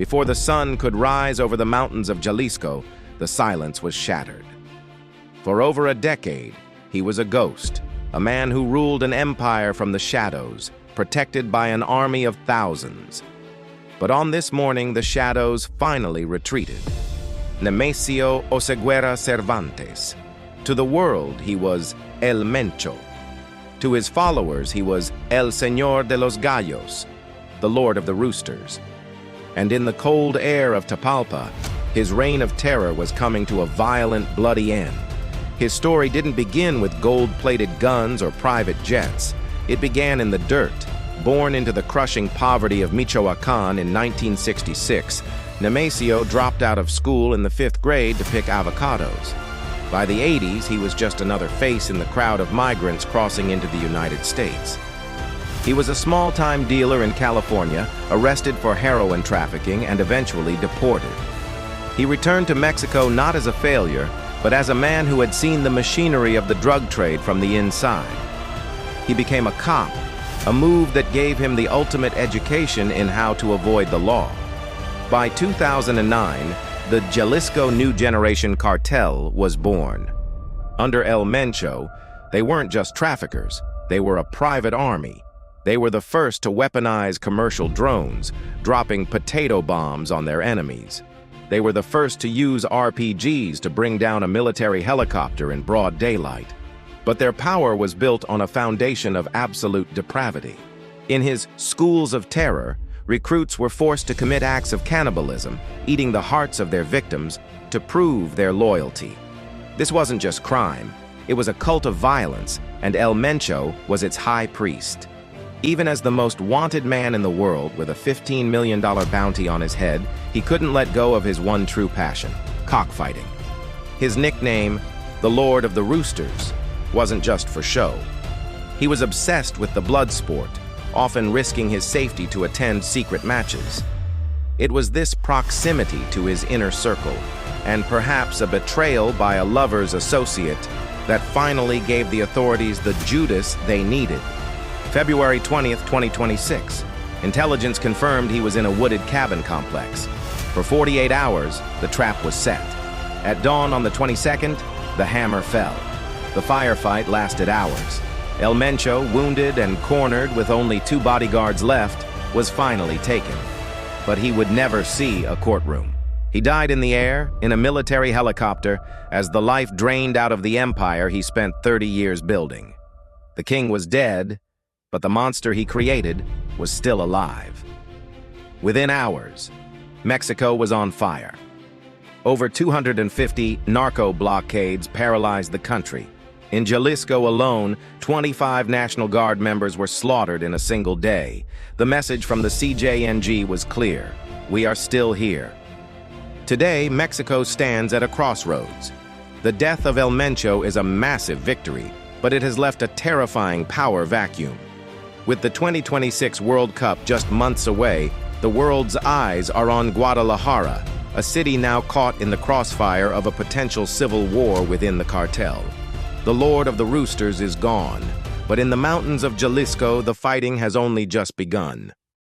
Before the sun could rise over the mountains of Jalisco, the silence was shattered. For over a decade, he was a ghost, a man who ruled an empire from the shadows, protected by an army of thousands. But on this morning, the shadows finally retreated. Nemesio Oseguera Cervantes. To the world, he was El Mencho. To his followers, he was El Señor de los Gallos, the Lord of the Roosters. And in the cold air of Tapalpa, his reign of terror was coming to a violent, bloody end. His story didn't begin with gold-plated guns or private jets. It began in the dirt. Born into the crushing poverty of Michoacán in 1966, Nemesio dropped out of school in the 5th grade to pick avocados. By the 80s, he was just another face in the crowd of migrants crossing into the United States. He was a small-time dealer in California, arrested for heroin trafficking, and eventually deported. He returned to Mexico not as a failure, but as a man who had seen the machinery of the drug trade from the inside. He became a cop, a move that gave him the ultimate education in how to avoid the law. By 2009, the Jalisco New Generation Cartel was born. Under El Mencho, they weren't just traffickers, they were a private army. They were the first to weaponize commercial drones, dropping potato bombs on their enemies. They were the first to use RPGs to bring down a military helicopter in broad daylight. But their power was built on a foundation of absolute depravity. In his schools of terror, recruits were forced to commit acts of cannibalism, eating the hearts of their victims to prove their loyalty. This wasn't just crime, it was a cult of violence, and El Mencho was its high priest. Even as the most wanted man in the world with a $15 million bounty on his head, he couldn't let go of his one true passion, cockfighting. His nickname, the Lord of the Roosters, wasn't just for show. He was obsessed with the blood sport, often risking his safety to attend secret matches. It was this proximity to his inner circle, and perhaps a betrayal by a lover's associate, that finally gave the authorities the Judas they needed. February 20th, 2026, intelligence confirmed he was in a wooded cabin complex. For 48 hours, the trap was set. At dawn on the 22nd, the hammer fell. The firefight lasted hours. El Mencho, wounded and cornered with only 2 bodyguards left, was finally taken. But he would never see a courtroom. He died in the air, in a military helicopter, as the life drained out of the empire he spent 30 years building. The king was dead, but the monster he created was still alive. Within hours, Mexico was on fire. Over 250 narco blockades paralyzed the country. In Jalisco alone, 25 National Guard members were slaughtered in a single day. The message from the CJNG was clear: we are still here. Today, Mexico stands at a crossroads. The death of El Mencho is a massive victory, but it has left a terrifying power vacuum. With the 2026 World Cup just months away, the world's eyes are on Guadalajara, a city now caught in the crossfire of a potential civil war within the cartel. The Lord of the Roosters is gone, but in the mountains of Jalisco, the fighting has only just begun.